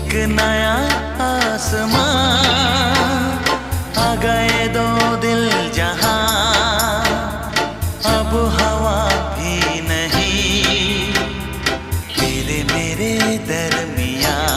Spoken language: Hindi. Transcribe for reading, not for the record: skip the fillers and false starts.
एक नया आसमां, आ गए दो दिल जहां, अब हवा भी नहीं तेरे मेरे दरमियां।